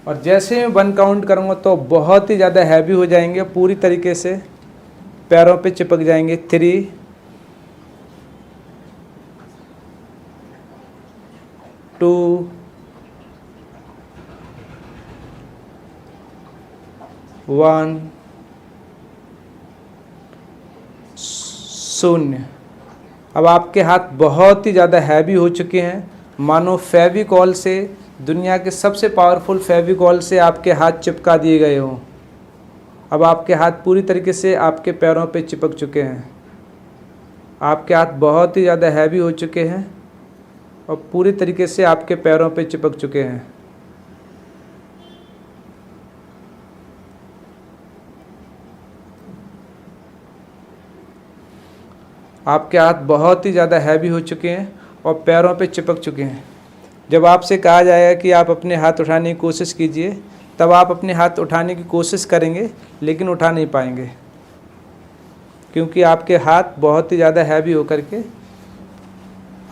और जैसे मैं 1 काउंट करूँगा तो बहुत ही ज़्यादा हैवी हो जाएंगे, पूरी तरीके से पैरों पे चिपक जाएंगे। 3, 2, 1, 0। अब आपके हाथ बहुत ही ज़्यादा हैवी हो चुके हैं, मानो फेविकॉल से, दुनिया के सबसे पावरफुल फेविकॉल से आपके हाथ चिपका दिए गए हों। अब आपके हाथ पूरी तरीके से आपके पैरों पे चिपक चुके हैं। आपके हाथ बहुत ही ज़्यादा हैवी हो चुके हैं और पूरी तरीके से आपके पैरों पे चिपक चुके हैं। आपके हाथ बहुत ही ज़्यादा हैवी हो चुके हैं और पैरों पे चिपक चुके हैं। जब आपसे कहा जाएगा कि आप अपने हाथ उठाने की कोशिश कीजिए, तब आप अपने हाथ उठाने की कोशिश करेंगे लेकिन उठा नहीं पाएंगे, क्योंकि आपके हाथ बहुत ही ज़्यादा हैवी होकर के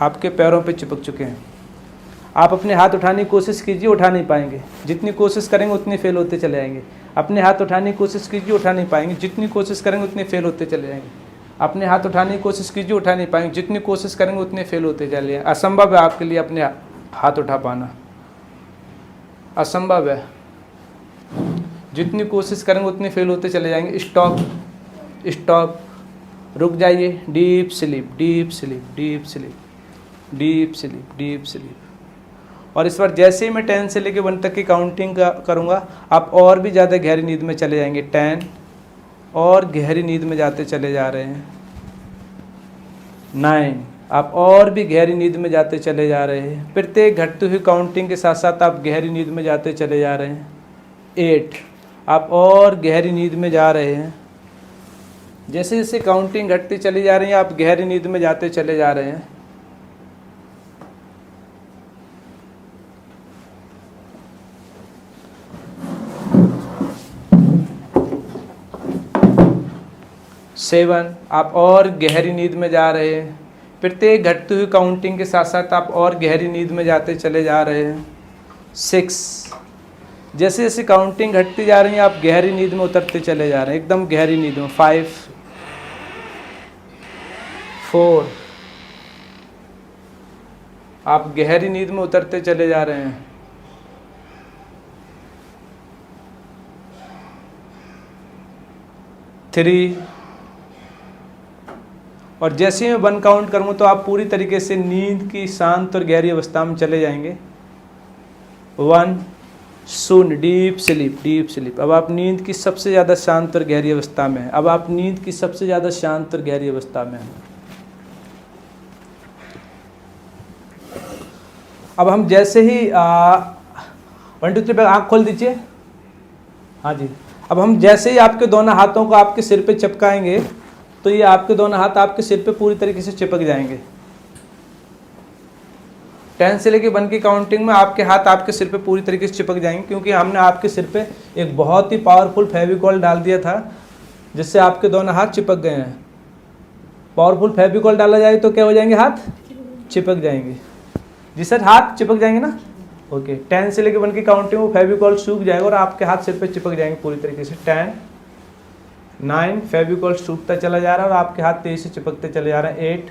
आपके पैरों पे चिपक चुके हैं। आप अपने हाथ उठाने की कोशिश कीजिए, उठा नहीं पाएंगे। जितनी कोशिश करेंगे उतने फेल होते चले जाएंगे। अपने हाथ उठाने की कोशिश कीजिए, उठा नहीं पाएंगे। जितनी कोशिश करेंगे उतने फेल होते चले जाएंगे। अपने हाथ उठाने की कोशिश कीजिए, उठा नहीं पाएंगे। जितनी कोशिश करेंगे उतने फेल होते चले जाएंगे। असंभव है आपके लिए अपने हाथ उठा पाना, असंभव है। जितनी कोशिश करेंगे उतने फेल होते चले जाएंगे। स्टॉप, स्टॉप, रुक जाइए। Deep sleep, deep sleep, deep sleep, deep sleep, deep sleep. और इस बार जैसे ही मैं 10 से लेकर 1 तक की काउंटिंग करूँगा, आप और भी ज़्यादा गहरी नींद में चले जाएंगे। 10, और गहरी नींद में जाते चले जा रहे हैं। 9, आप और भी गहरी नींद में जाते चले जा रहे हैं। प्रत्येक घटती हुई काउंटिंग के साथ साथ आप गहरी नींद में जाते चले जा रहे हैं। 8, आप और गहरी नींद में जा रहे हैं। जैसे जैसे काउंटिंग घटती चली जा रही है, आप गहरी नींद में जाते चले जा रहे हैं। 7, आप और गहरी नींद में जा रहे हैं। प्रत्येक घटती हुई काउंटिंग के साथ साथ आप और गहरी नींद में जाते चले जा रहे हैं। 6, जैसे जैसे काउंटिंग घटती जा रही है, आप गहरी नींद में उतरते चले जा रहे हैं, एकदम गहरी नींद में। 5, 4, आप गहरी नींद में उतरते चले जा रहे हैं। 3, और जैसे ही मैं 1 काउंट करूँगा तो आप पूरी तरीके से नींद की शांत और गहरी अवस्था में चले जाएंगे। 1, 0, डीप स्लीप, डीप स्लीप। अब आप नींद की सबसे ज़्यादा शांत और गहरी अवस्था में हैं। अब आप नींद की सबसे ज़्यादा शांत और गहरी अवस्था में हैं। अब हम जैसे ही 1, 2, 3 पे आँख खोल दीजिए। हाँ जी। अब हम जैसे ही आपके दोनों हाथों को आपके सिर पे चिपकाएंगे तो ये आपके दोनों हाथ आपके सिर पे पूरी तरीके से चिपक जाएंगे। 10 से लेकर 1 की काउंटिंग में आपके हाथ आपके सिर पे पूरी तरीके से चिपक जाएंगे, क्योंकि हमने आपके सिर पे एक बहुत ही पावरफुल फेविकॉल डाल दिया था, जिससे आपके दोनों हाथ चिपक गए हैं। पावरफुल फेविकॉल डाला जाए तो क्या हो जाएंगे? हाथ चिपक जाएंगे। जी सर, हाथ चिपक जाएंगे ना? ओके। 10 से लेकर 1 की काउंटिंग में फेविकॉल सूख जाएगा और आपके हाथ सिर पे चिपक जाएंगे पूरी तरीके से। 10, 9, फेविकॉल सूखता चला जा रहा है और आपके हाथ तेजी से चिपकते चले जा रहे हैं। 8,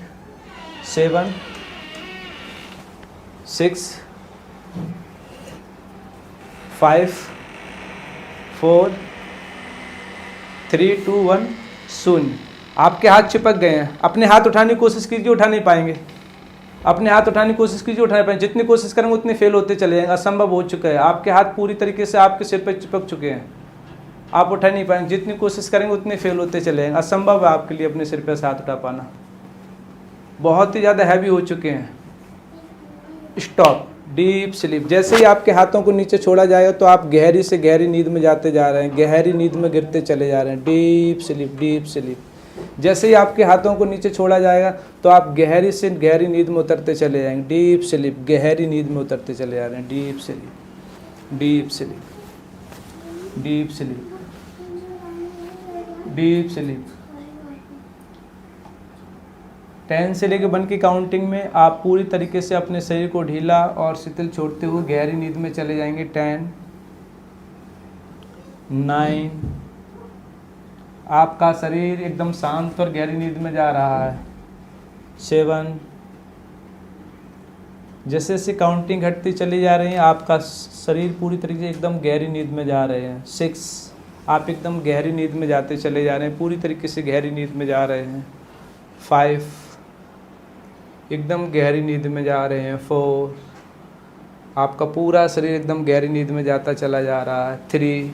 7, 6, 5, 4, 3, 2, 1, 0। आपके हाथ चिपक गए हैं। अपने हाथ उठाने की कोशिश कीजिए, उठा नहीं पाएंगे। अपने हाथ उठाने की कोशिश कीजिए, उठा नहीं पाएंगे। जितनी कोशिश करेंगे उतने फेल होते चले जाएंगे। असंभव हो चुका है। आपके हाथ पूरी तरीके से आपके सिर पर चिपक चुके हैं। आप उठा नहीं पाएंगे। जितनी कोशिश करेंगे उतने फेल होते चले जाएंगे। असंभव है आपके लिए अपने सिर पर हाथ उठा पाना। बहुत ही ज़्यादा हैवी हो चुके हैं। Stop, deep sleep. जैसे ही आपके हाथों को नीचे छोड़ा जाएगा तो आप गहरी से गहरी नींद में जाते जा रहे हैं। गहरी नींद में गिरते चले जा रहे हैं। Deep sleep, deep sleep. जैसे ही आपके हाथों को नीचे छोड़ा जाएगा तो आप गहरी से गहरी नींद में उतरते चले जाएंगे। डीप स्लीप, गहरी नींद में उतरते चले जा रहे हैं। Deep sleep, deep sleep, deep sleep, deep sleep. 10 से लेकर 1 की काउंटिंग में आप पूरी तरीके से अपने शरीर को ढीला और शिथिल छोड़ते हुए गहरी नींद में चले जाएंगे। 10, 9, आपका शरीर एकदम शांत और गहरी नींद में जा रहा है। 7, जैसे जैसे काउंटिंग घटती चली जा रही है आपका शरीर पूरी तरीके से एकदम गहरी नींद में जा रहे हैं। 6, आप एकदम गहरी नींद में जाते चले जा रहे हैं, पूरी तरीके से गहरी नींद में जा रहे हैं। 5, एकदम गहरी नींद में जा रहे हैं। 4, आपका पूरा शरीर एकदम गहरी नींद में जाता चला जा रहा है। 3,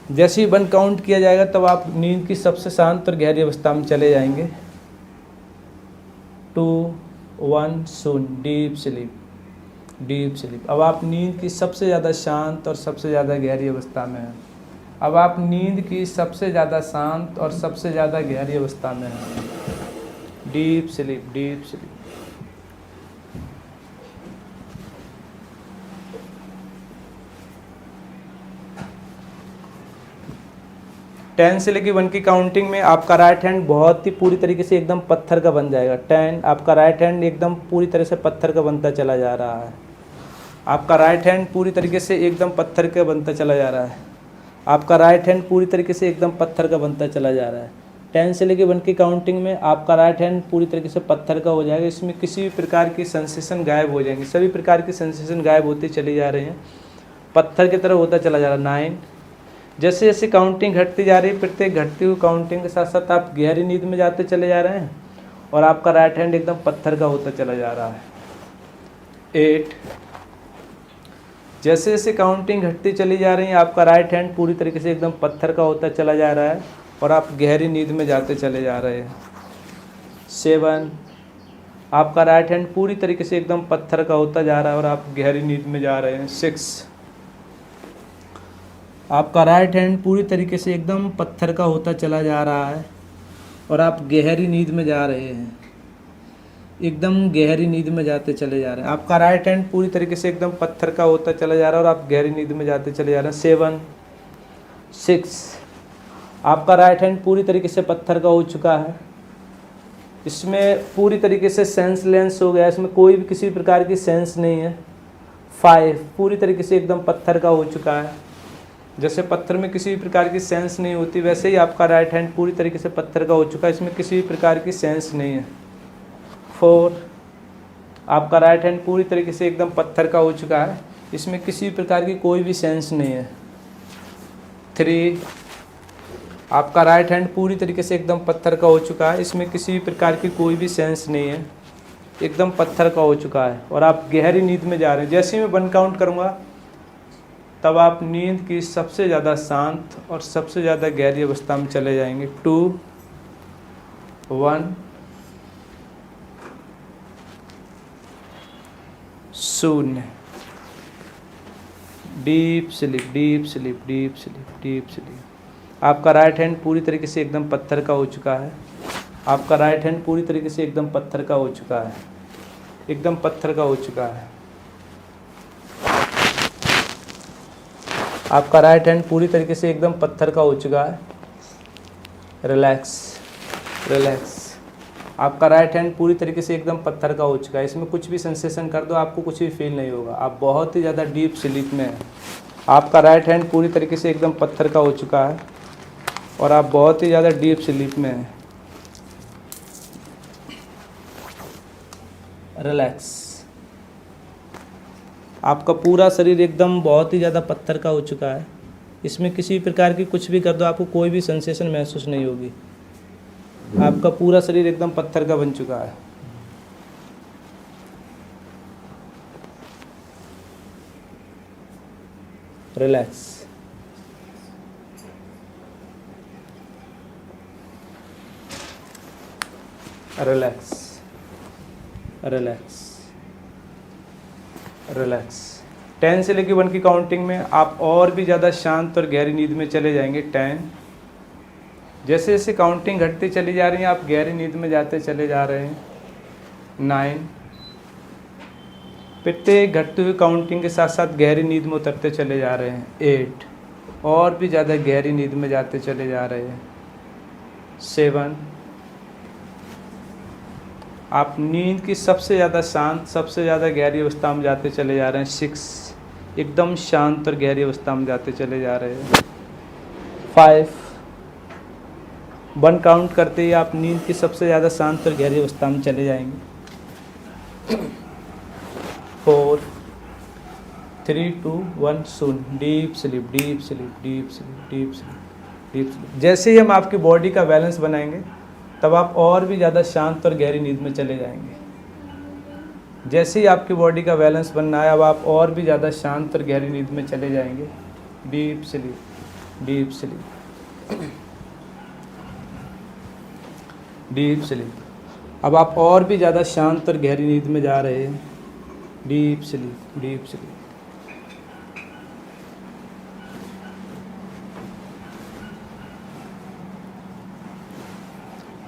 जैसे ही 1 काउंट किया जाएगा तब आप नींद की सबसे शांत और गहरी अवस्था में चले जाएंगे। 2, 1 शून्य, डीप स्लीप, डीप स्लीप। अब आप नींद की सबसे ज़्यादा शांत और सबसे ज़्यादा गहरी अवस्था में हैं। अब आप नींद की सबसे ज़्यादा शांत और सबसे ज़्यादा गहरी अवस्था में हैं। Deep sleep, deep sleep. Ten से लेकर 1 की काउंटिंग में आपका राइट हैंड बहुत ही पूरी तरीके से एकदम पत्थर का बन जाएगा। 10, आपका राइट हैंड एकदम पूरी तरह से पत्थर का बनता चला जा रहा है। आपका राइट हैंड पूरी तरीके से एकदम पत्थर का बनता चला जा रहा है। आपका राइट हैंड पूरी तरीके से एकदम पत्थर का बनता चला जा रहा है। 10 से लेकर 1 की काउंटिंग में आपका राइट हैंड पूरी तरीके से पत्थर का हो जाएगा। इसमें किसी भी प्रकार की सेंसेशन गायब हो जाएंगी, सभी प्रकार की सेंसेशन गायब होती चली जा रही हैं, पत्थर की तरह होता चला जा रहा है। 9, जैसे जैसे काउंटिंग घटती जा रही है, प्रत्येक घटती हुई काउंटिंग के साथ साथ आप गहरी नींद में जाते चले जा रहे हैं और आपका राइट हैंड एकदम पत्थर का होता चला जा रहा है। 8, जैसे जैसे काउंटिंग घटती चली जा रही है आपका राइट हैंड पूरी तरीके से एकदम पत्थर का होता चला जा रहा है और आप गहरी नींद में जाते चले जा रहे हैं। 7, आपका राइट हैंड पूरी तरीके से एकदम पत्थर का होता जा रहा है और आप गहरी नींद में जा रहे हैं। 6, आपका राइट हैंड पूरी तरीके से एकदम पत्थर का होता चला जा रहा है और आप गहरी नींद में जा रहे हैं, एकदम गहरी नींद में जाते चले जा रहे हैं। आपका राइट हैंड पूरी तरीके से एकदम पत्थर का होता चला जा रहा है और आप गहरी नींद में जाते चले जा रहे हैं। 7, 6, आपका राइट हैंड पूरी तरीके से पत्थर का हो चुका है, इसमें पूरी तरीके से सेंसलेस हो गया, इसमें कोई भी किसी प्रकार की सेंस नहीं है। 5, पूरी तरीके से एकदम पत्थर का हो चुका है, जैसे पत्थर में किसी भी प्रकार की सेंस नहीं होती वैसे ही आपका राइट हैंड पूरी तरीके से पत्थर का हो चुका है, इसमें किसी भी प्रकार की सेंस नहीं है। 4, आपका राइट हैंड पूरी तरीके से एकदम पत्थर का हो चुका है, इसमें किसी भी प्रकार की कोई भी सेंस नहीं है। 3, आपका राइट हैंड पूरी तरीके से एकदम पत्थर का हो चुका है, इसमें किसी भी प्रकार की कोई भी सेंस नहीं है, एकदम पत्थर का हो चुका है और आप गहरी नींद में जा रहे हैं। जैसे ही मैं 1 काउंट करूँगा तब आप नींद की सबसे ज़्यादा शांत और सबसे ज़्यादा गहरी अवस्था में चले जाएंगे। 2, 1 शून्य, deep sleep, deep sleep, deep sleep, deep sleep. आपका राइट हैंड पूरी तरीके से एकदम पत्थर का हो चुका है, आपका राइट हैंड पूरी तरीके से एकदम पत्थर का हो चुका है, एकदम पत्थर का हो चुका है। आपका राइट हैंड पूरी तरीके से एकदम पत्थर का हो चुका है। Relax, relax. आपका राइट हैंड पूरी तरीके से एकदम पत्थर का हो चुका है, इसमें कुछ भी सेंसेशन कर दो आपको कुछ भी फील नहीं होगा, आप बहुत ही ज़्यादा डीप स्लीप में हैं। आपका राइट हैंड पूरी तरीके से एकदम पत्थर का हो चुका है और आप बहुत ही ज़्यादा डीप स्लीप में हैं। रिलैक्स। आपका पूरा शरीर एकदम बहुत ही ज़्यादा पत्थर का हो चुका है, इसमें किसी प्रकार की कुछ भी कर दो आपको कोई भी सेंसेशन महसूस नहीं होगी, आपका पूरा शरीर एकदम पत्थर का बन चुका है। रिलैक्स। Relax, relax, relax. 10 से लेकर 1 की काउंटिंग में आप और भी ज़्यादा शांत और गहरी नींद में चले जाएंगे। 10, जैसे जैसे काउंटिंग घटती चली जा रही है आप गहरी नींद में जाते चले जा रहे हैं। 9, प्रत्येक घटती हुई काउंटिंग के साथ साथ गहरी नींद में उतरते चले जा रहे हैं। 8, और भी ज़्यादा गहरी नींद में जाते चले जा रहे हैं। 7, आप नींद की सबसे ज़्यादा शांत सबसे ज़्यादा गहरी अवस्था में जाते चले जा रहे हैं। 6, एकदम शांत और गहरी अवस्था में जाते चले जा रहे हैं। 5, 1 काउंट करते ही आप नींद की सबसे ज़्यादा शांत और गहरी अवस्था में चले जाएंगे। 4, 3, 2, 1 शून्य। Deep sleep, deep sleep, deep sleep, deep sleep, deep sleep. जैसे ही हम आपकी बॉडी का बैलेंस बनाएंगे तब आप और भी ज़्यादा शांत और गहरी नींद में चले जाएंगे। जैसे ही आपकी बॉडी का बैलेंस बनना है अब आप और भी ज़्यादा शांत और गहरी नींद में चले जाएंगे। Deep sleep, deep sleep, deep sleep. अब आप और भी ज़्यादा शांत और गहरी नींद में जा रहे हैं। Deep sleep, deep sleep.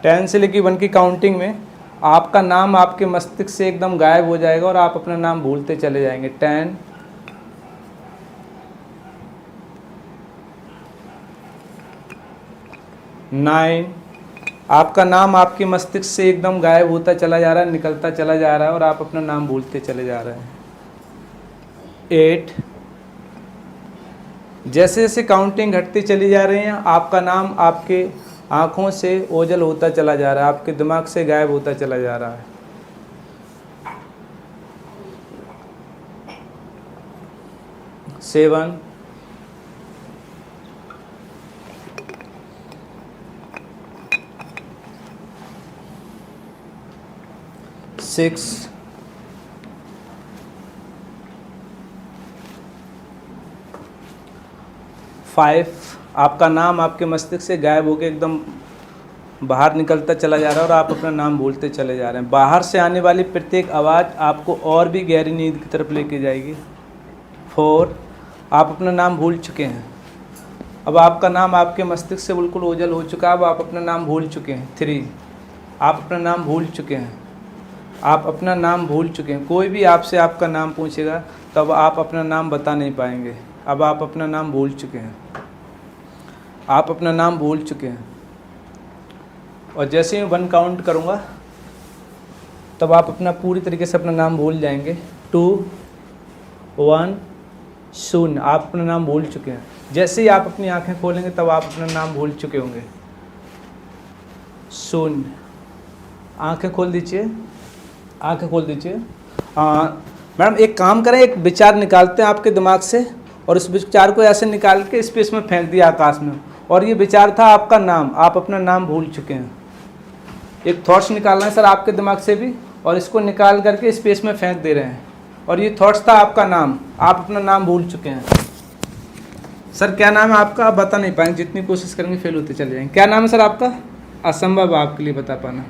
Ten से लेकर 1 की काउंटिंग में आपका नाम आपके मस्तिष्क से एकदम गायब हो जाएगा और आप अपना नाम भूलते चले जाएंगे। 10, 9, आपका नाम आपके मस्तिष्क से एकदम गायब होता चला जा रहा है, निकलता चला जा रहा है और आप अपना नाम भूलते चले जा रहे हैं। 8, जैसे जैसे काउंटिंग घटती चली जा रही है आपका नाम आपके आँखों से ओझल होता चला जा रहा है, आपके दिमाग से गायब होता चला जा रहा है। 7, 6, 5, आपका नाम आपके मस्तिष्क से गायब होकर एकदम बाहर निकलता चला जा रहा है और आप अपना नाम भूलते चले जा रहे हैं। बाहर से आने वाली प्रत्येक आवाज़ आपको और भी गहरी नींद की तरफ लेके जाएगी। 4, आप अपना नाम भूल चुके हैं। अब आपका नाम आपके मस्तिष्क से बिल्कुल ओझल हो चुका है, अब आप अपना नाम भूल चुके हैं। 3, आप अपना नाम भूल चुके हैं। आप अपना नाम भूल चुके हैं। कोई भी आपसे आपका नाम पूछेगा तब आप अपना नाम बता नहीं पाएंगे। अब आप अपना नाम भूल चुके हैं। आप अपना नाम भूल चुके हैं। और जैसे ही 1 काउंट करूँगा तब आप अपना पूरी तरीके से अपना नाम भूल जाएंगे। 2, 1 शून्य। आप अपना नाम भूल चुके हैं। जैसे ही आप अपनी आंखें खोलेंगे तब आप अपना नाम भूल चुके होंगे। 0। आंखें खोल दीजिए, आंखें खोल दीजिए। मैडम एक काम करें, एक विचार निकालते हैं आपके दिमाग से और उस विचार को ऐसे निकाल के स्पेस में फेंक दिया आकाश में, और ये विचार था आपका नाम। आप अपना नाम भूल चुके हैं। एक थॉट्स निकालना है सर आपके दिमाग से भी, और इसको निकाल करके स्पेस में फेंक दे रहे हैं, और ये थॉट्स था आपका नाम। आप अपना नाम भूल चुके हैं। सर क्या नाम है आपका? आप बता नहीं पाएंगे, जितनी कोशिश करेंगे फेल होते चले जाएंगे। क्या नाम है सर आपका? असंभव आपके लिए बता पाना।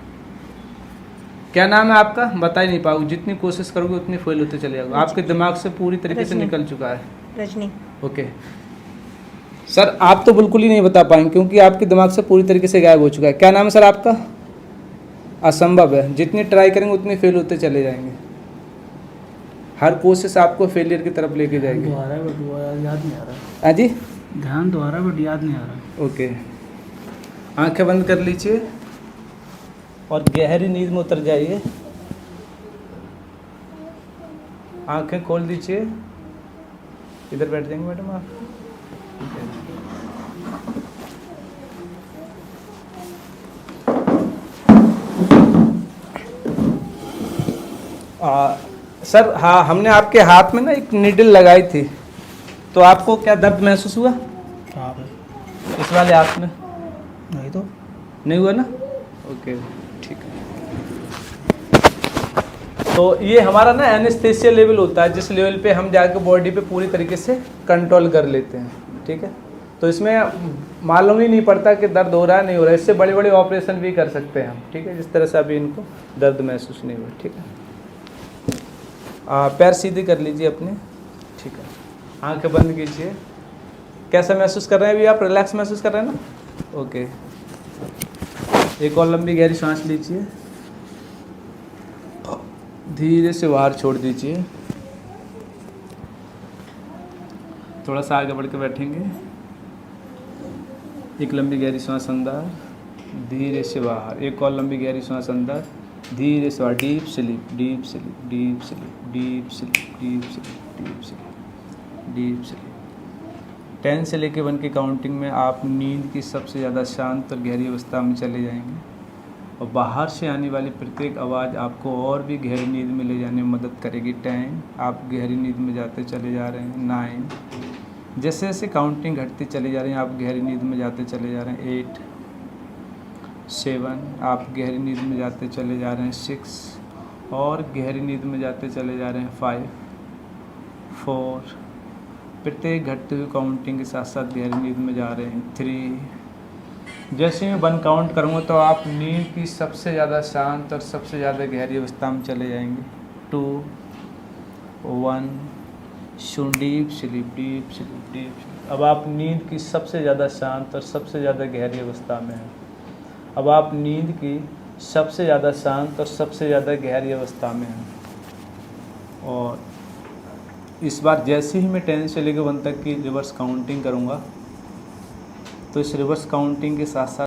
क्या नाम है आपका? बता ही नहीं पाओगे, जितनी कोशिश करोगे उतनी फेल होते चले जाओगे। आपके दिमाग से पूरी तरीके से निकल चुका है। रजनी। ओके सर, आप तो बिल्कुल ही नहीं बता पाएंगे क्योंकि आपके दिमाग से पूरी तरीके से गायब हो चुका है। क्या नाम है सर आपका? असंभव है। जितनी ट्राई करेंगे उतनी फेल होते चले जाएंगे। हर कोशिश आपको फेलियर की तरफ लेके जाएगी। याद नहीं आ रहा। हाँ जी, ध्यान तो आ रहा बट याद नहीं आ रहा। ओके, आंखें बंद कर लीजिए और गहरी नींद में उतर जाइए। आंखें खोल दीजिए। इधर बैठ जाएंगे मैडम आप। सर हाँ, हमने आपके हाथ में ना एक नीडल लगाई थी, तो आपको क्या दर्द महसूस हुआ? कहाँ पे? इस वाले हाथ में नहीं तो नहीं हुआ ना? ओके ठीक है। तो ये हमारा ना एनेस्थेसिया लेवल होता है, जिस लेवल पे हम जाकर बॉडी पे पूरी तरीके से कंट्रोल कर लेते हैं। ठीक है, तो इसमें मालूम ही नहीं पड़ता कि दर्द हो रहा है नहीं हो रहा है। इससे बड़े बड़े ऑपरेशन भी कर सकते हैं हम। ठीक है, जिस तरह से अभी इनको दर्द महसूस नहीं हुआ। ठीक है, पैर सीधे कर लीजिए अपने। ठीक है, आंखें बंद कीजिए। कैसा महसूस कर रहे हैं अभी आप? रिलैक्स महसूस कर रहे हैं ना? ओके, एक और लंबी गहरी सांस लीजिए, धीरे से बाहर छोड़ दीजिए। थोड़ा सा आगे बढ़ के बैठेंगे। एक लंबी गहरी सांस अंदर, धीरे से बाहर। एक और लंबी गहरी सांस अंदर, धीरे से बाहर। Deep sleep, deep sleep, deep sleep, deep sleep, deep sleep, deep sleep. Deep sleep. 10 से लेके 1 की काउंटिंग में आप नींद की सबसे ज़्यादा शांत और गहरी अवस्था में चले जाएंगे और बाहर से आने वाली प्रत्येक आवाज़ आपको और भी गहरी नींद में ले जाने में मदद करेगी। 10 आप गहरी नींद में जाते चले जा रहे हैं। 9 जैसे जैसे काउंटिंग घटती चली जा रही है आप गहरी नींद में जाते चले जा रहे हैं। 8 7 आप गहरी नींद में जाते चले जा रहे हैं। 6 और गहरी नींद में जाते चले जा रहे हैं। 5 4 प्रत्येक घटते हुए काउंटिंग के साथ साथ गहरी नींद में जा रहे हैं। 3 जैसे मैं 1 काउंट करूँगा तो आप नींद की सबसे ज़्यादा शांत और सबसे ज़्यादा गहरी अवस्था में चले जाएंगे। 2 1 deep sleep deep sleep deep sleep. अब आप नींद की सबसे ज़्यादा शांत और सबसे ज़्यादा गहरी अवस्था में हैं। अब आप नींद की सबसे ज़्यादा शांत और सबसे ज़्यादा गहरी अवस्था में हैं। और इस बार जैसे ही मैं 10 से लेकर 1 तक की रिवर्स काउंटिंग करूँगा तो इस रिवर्स काउंटिंग के साथ साथ